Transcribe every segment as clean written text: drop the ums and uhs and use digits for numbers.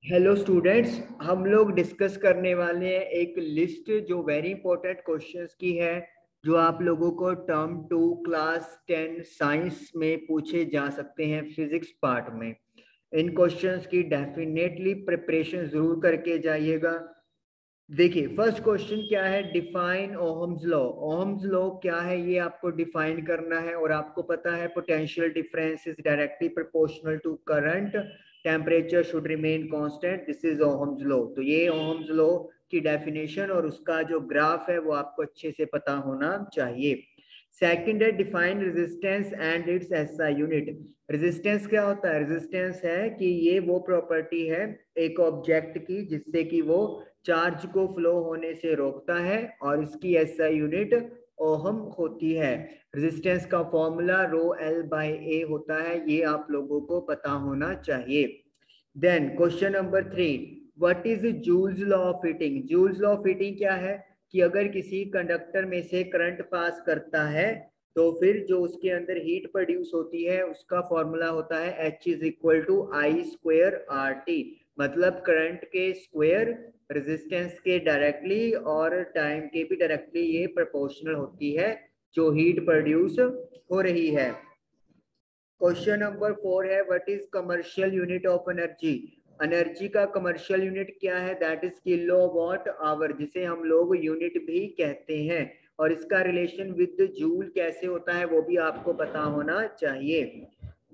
Hello students, हम लोग discuss करने वाले हैं एक लिस्ट जो वेरी इंपॉर्टेंट क्वेश्चंस की है, जो आप लोगों को टर्म 2 क्लास 10 साइंस में पूछे जा सकते हैं फिजिक्स पार्ट में। इन क्वेश्चंस की डेफिनेटली प्रिपरेशन जरूर करके जाइएगा। देखिए, फर्स्ट क्वेश्चन क्या है, define Ohm's law. Ohm's law क्या है ये आपको डिफाइन करना है, और आपको पता है potential difference is directly proportional to current, temperature should remain constant, this is Ohm's law. तो ये ओहम्स लॉ की डेफिनेशन और उसका जो ग्राफ है वो आपको अच्छे से पता होना चाहिए। सेकंड है define resistance and its SI unit. Resistance क्या होता है? रेजिस्टेंस है कि ये वो प्रॉपर्टी है एक ऑब्जेक्ट की जिससे कि वो चार्ज को फ्लो होने से रोकता है, और इसकी एसआई यूनिट ओहम होती है। रेजिस्टेंस का formula rho L by A होता है, ये आप लोगों को पता होना चाहिए। Then question number 3, what is Joule's law of heating. Joule's law of heating क्या है कि अगर किसी कंडक्टर में से करंट पास करता है तो फिर जो उसके अंदर हीट प्रोड्यूस होती है उसका फॉर्मूला होता है H is equal to I square R T. मतलब करंट के स्क्वायर रेजिस्टेंस के डायरेक्टली और टाइम के भी डायरेक्टली ये प्रोपोर्शनल होती है जो हीट प्रोड्यूस हो रही है। क्वेश्चन नंबर 4 है, what is commercial unit of energy. Energy का कमर्शियल यूनिट क्या है? दैट इज किलोवाट आवर, जिसे हम लोग यूनिट भी कहते हैं। और इसका रिलेशन विद जूल कैसे होता है वो भी आपको पता होना चाहिए।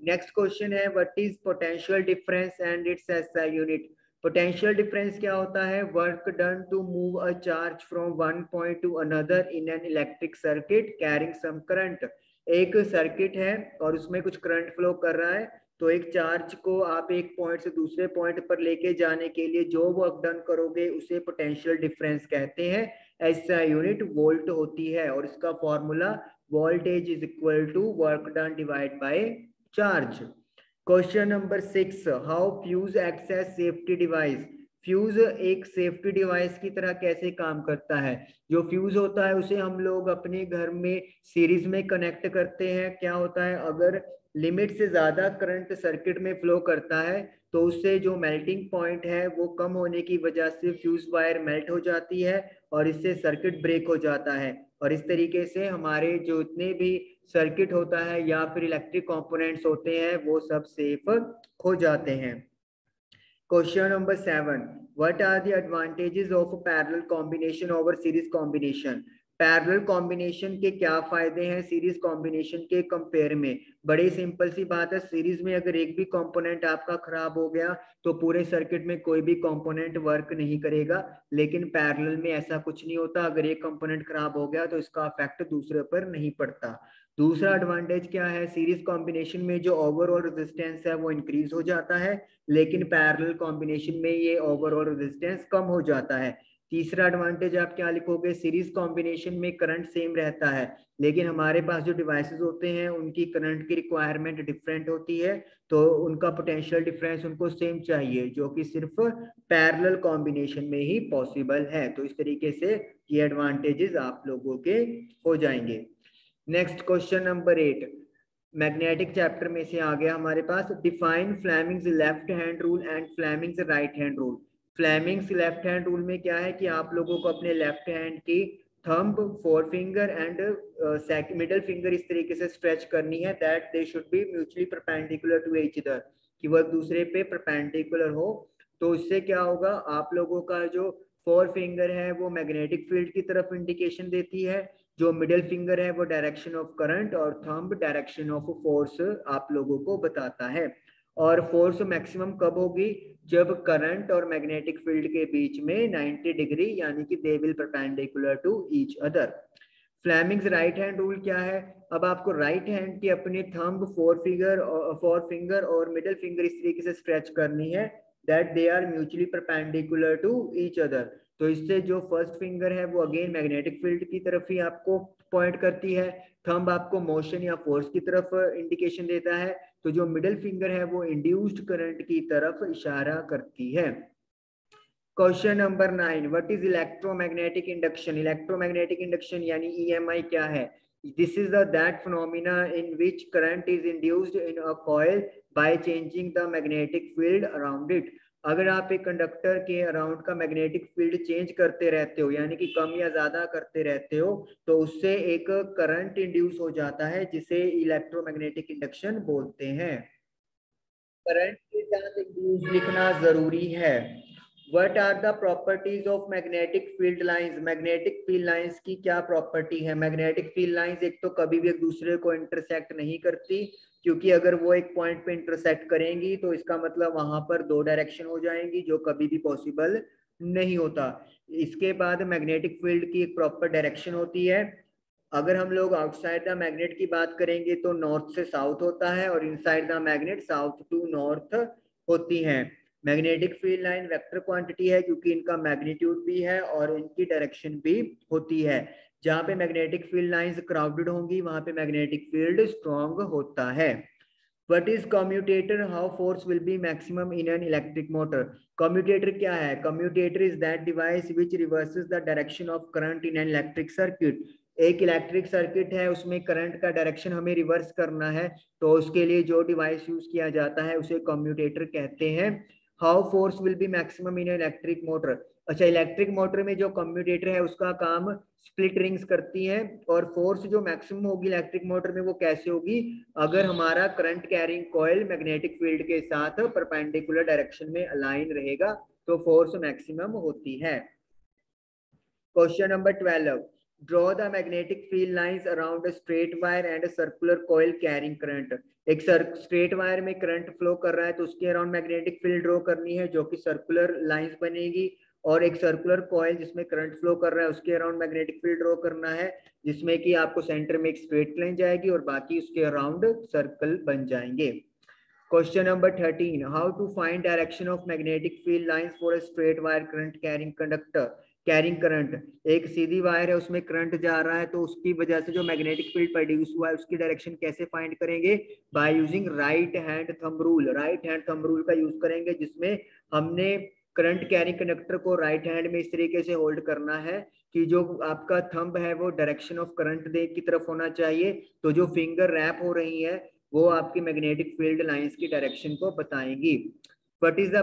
नेक्स्ट क्वेश्चन है, what is potential difference and its SI unit. Potential difference क्या होता है? Work done to move a charge from one point to another in an electric circuit carrying some current. एक सर्किट है और उसमें कुछ current flow कर रहा है, तो एक चार्ज को आप एक पॉइंट से दूसरे पॉइंट पर लेके जाने के लिए जो वर्क डन करोगे उसे पोटेंशियल डिफरेंस कहते हैं। ऐसा यूनिट वोल्ट होती है, और इसका formula voltage is equal to work done divide by charge. Question number 6, how fuse acts as safety device. Fuse एक सेफ्टी डिवाइस की तरह कैसे काम करता है? जो फ्यूज होता है उसे हम लोग अपने घर में सीरीज में कनेक्ट करते हैं। क्या होता है, अगर लिमिट से ज्यादा करंट सर्किट में फ्लो करता है तो उससे जो मेल्टिंग पॉइंट है वो कम होने की वजह से फ्यूज वायर मेल्ट हो जाती है और इससे सर्किट ब्रेक हो जाता है, और इस तरीके से हमारे जो इतने भी सर्किट होता है या फिर इलेक्ट्रिक कंपोनेंट्स होते हैं वो सब सेफ हो जाते हैं। Question number 7, what are the advantages of parallel combination over series combination. Parallel combination के क्या फायदे हैं सीरीज कॉम्बिनेशन के कंपेयर में? बड़ी सिंपल सी बात है, सीरीज में अगर एक भी कंपोनेंट आपका खराब हो गया तो पूरे सर्किट में कोई भी कंपोनेंट वर्क नहीं करेगा, लेकिन पैरेलल में ऐसा कुछ नहीं होता। अगर एक कंपोनेंट खराब हो गया तो इसका इफेक्ट दूसरे पर नहीं पड़ता। दूसरा एडवांटेज क्या है, सीरीज कॉम्बिनेशन में जो ओवरऑल रेजिस्टेंस है वो इंक्रीज हो जाता है, लेकिन पैरेलल कॉम्बिनेशन में ये ओवरऑल रेजिस्टेंस कम हो जाता है। तीसरा एडवांटेज आप क्या लिखोगे, सीरीज कॉम्बिनेशन में करंट सेम रहता है, लेकिन हमारे पास जो डिवाइसेस होते हैं उनकी करंट की रिक्वायरमेंट डिफरेंट होती है, तो उनका पोटेंशियल डिफरेंस उनको सेम चाहिए, जो कि सिर्फ पैरेलल कॉम्बिनेशन में ही पॉसिबल है। तो इस तरीके से ये एडवांटेजेस आप लोगों के हो जाएंगे। Next question number 8, magnetic chapter में से आ गया हमारे पास, define Fleming's left hand rule and Fleming's right hand rule. Fleming's left hand rule में क्या है कि आप लोगों को अपने लेफ्ट हैंड की thumb, four finger and middle finger इस तरीके से स्ट्रेच करनी है that they should be mutually perpendicular to each other, कि वो एक दूसरे पे परपेंडिकुलर हो। तो इससे क्या होगा, आप लोगों का जो फोर फिंगर है वो मैग्नेटिक फील्ड की तरफ इंडिकेशन देती है, जो मिडिल फिंगर है वो डायरेक्शन ऑफ करंट, और थंब डायरेक्शन ऑफ फोर्स आप लोगों को बताता है। और फोर्स मैक्सिमम कब होगी, जब करंट और मैग्नेटिक फील्ड के बीच में 90 डिग्री यानी कि they will perpendicular to each other. Fleming's right hand rule क्या है, अब आपको राइट हैंड की अपनी थंब, फोर फिंगर और मिडिल फिंगर इस तरीके से स्ट्रेच करनी है that they are mutually perpendicular to each other. तो इससे जो फर्स्ट फिंगर है वो अगेन मैग्नेटिक फील्ड की तरफ ही आपको पॉइंट करती है, थंब आपको मोशन या फोर्स की तरफ इंडिकेशन देता है, तो जो मिडिल फिंगर है वो इंड्यूस्ड करंट की तरफ इशारा करती है। Question number 9, what is electromagnetic induction. Electromagnetic induction यानी ईएमआई क्या है? This is that phenomena in which current is induced in a coil by changing the magnetic field around it. अगर आप एक कंडक्टर के अराउंड का मैग्नेटिक फील्ड चेंज करते रहते हो, यानी कि कम या ज्यादा करते रहते हो, तो उससे एक करंट इंड्यूस हो जाता है जिसे इलेक्ट्रोमैग्नेटिक इंडक्शन बोलते हैं। करंट के साथ इंड्यूस लिखना जरूरी है। What are the properties of magnetic field lines? Magnetic field lines की क्या प्रॉपर्टी है? मैग्नेटिक फील्ड लाइंस एक तो कभी भी एक दूसरे को इंटरसेक्ट नहीं करती, क्योंकि अगर वो एक पॉइंट पे इंटरसेक्ट करेंगी तो इसका मतलब वहां पर दो डायरेक्शन हो जाएंगी, जो कभी भी पॉसिबल नहीं होता। इसके बाद मैग्नेटिक फील्ड की एक प्रॉपर डायरेक्शन होती है। अगर हम लोग आउटसाइड द मैग्नेट की बात करेंगे तो नॉर्थ से साउथ होता है, और inside the magnet south to north होती हैं। Magnetic field line vector quantity है, क्योंकि इनका मैग्नीट्यूड भी है और इनकी डायरेक्शन भी होती है। जहां पे मैग्नेटिक फील्ड लाइंस क्राउडेड होंगी वहां पे मैग्नेटिक फील्ड स्ट्रॉन्ग होता है। What is commutator? How force will be maximum in an electric motor? Commutator क्या है? Commutator is that device which reverses the direction of current in an electric circuit. एक electric circuit है, उसमें current का direction हमें reverse करना है, तो उसके लिए जो डिवाइस यूज किया जाता है उसे कम्यूटेटर कहते हैं। How force will be maximum in electric motor? अच्छा, इलेक्ट्रिक मोटर में जो कम्यूटेटर है उसका काम स्प्लिट रिंग्स करती है, और फोर्स जो मैक्सिमम होगी इलेक्ट्रिक मोटर में वो कैसे होगी? अगर हमारा current carrying coil magnetic field के साथ परपेंडिकुलर डायरेक्शन में अलाइन रहेगा तो फोर्स मैक्सिमम होती है। Question number 12, draw the magnetic field lines around a straight wire and a circular coil carrying current. एक स्ट्रेट वायर में करंट फ्लो कर रहा है तो उसके अराउंड मैग्नेटिक फील्ड ड्रॉ करनी है, जो कि सर्कुलर लाइंस बनेगी। और एक सर्कुलर कॉइल जिसमें करंट फ्लो कर रहा है उसके अराउंड मैग्नेटिक फील्ड ड्रॉ करना है, जिसमें कि आपको सेंटर में एक स्ट्रेट लाइन जाएगी और बाकी उसके अराउंड सर्कल बन जाएंगे। Question number 13. How to find direction of magnetic field lines for a straight wire current carrying conductor? Carrying current, एक सीधी वायर है उसमें करंट जा रहा है, तो उसकी वजह से जो मैग्नेटिक फील्ड प्रोड्यूस हुआ है उसकी डायरेक्शन कैसे फाइंड करेंगे? By using right hand thumb rule. Right hand thumb rule का यूज करेंगे, जिसमें हमने करंट कैरिंग कंडक्टर को राइट हैंड में इस तरीके से होल्ड करना है कि जो आपका थंब है वो डायरेक्शन ऑफ करंट दे की तरफ होना चाहिए, तो जो फिंगर रैप हो रही है वो आपकी मैग्नेटिक फील्ड लाइंस की डायरेक्शन को बताएंगी। What is the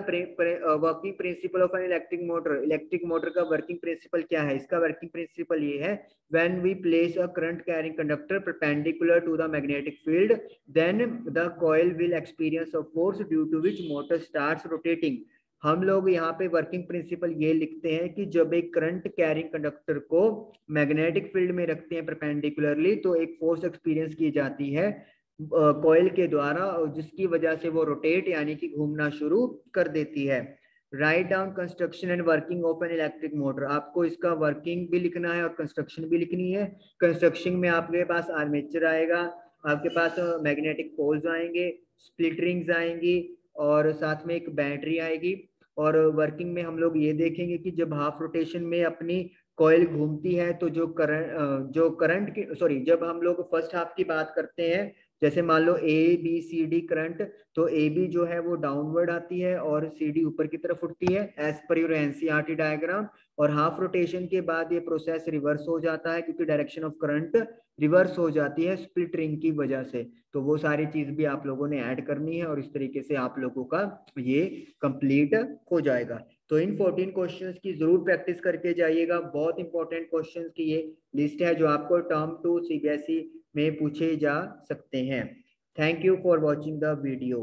working principle of an electric motor? Electric motor का वर्किंग प्रिंसिपल क्या है? इसका वर्किंग प्रिंसिपल ये है, when we place a current carrying conductor perpendicular to the magnetic field, then the coil will experience a force due to which motor starts rotating. हम लोग यहाँ पे वर्किंग प्रिंसिपल ये लिखते हैं कि जब एक करंट कैरिंग कंडक्टर को मैग्नेटिक फील्ड में रखते हैं परपेंडिकुलरली, तो एक फोर्स एक्सपीरियंस की जाती है कॉइल के द्वारा, जिसकी वजह से वो रोटेट यानी कि घूमना शुरू कर देती है। Write down construction and working of an electric motor. आपको इसका वर्किंग भी लिखना है और कंस्ट्रक्शन भी लिखनी है। कंस्ट्रक्शन में आपके पास आर्मेचर आएगा, आपके पास मैग्नेटिक पोल्स आएंगे, स्प्लिट रिंग्स आएंगी, और साथ में एक बैटरी आएगी। और वर्किंग में हम लोग ये देखेंगे कि जब हाफ रोटेशन में अपनी कॉइल घूमती है तो जो करंट की सॉरी जब हम लोग फर्स्ट हाफ की बात करते हैं, जैसे मान लो A B C D current, तो ए बी जो है वो डाउनवर्ड आती है और सी डी ऊपर की तरफ उठती है as per your NCERT diagram. और हाफ रोटेशन के बाद ये प्रोसेस रिवर्स हो जाता है, क्योंकि डायरेक्शन ऑफ करंट रिवर्स हो जाती है स्प्लिट रिंग की वजह से। तो वो सारी चीज भी आप लोगों ने ऐड करनी है, और इस तरीके से आप लोगों का ये कंप्लीट हो जाएगा। तो इन 14 क्वेश्चंस की जरूर प्रैक्टिस करके जाइएगा। बहुत इंपॉर्टेंट क्वेश्चंस की ये लिस्ट है जो आपको टर्म 2 सीबीएसई में पूछे जा सकते हैं। Thank you for watching the video.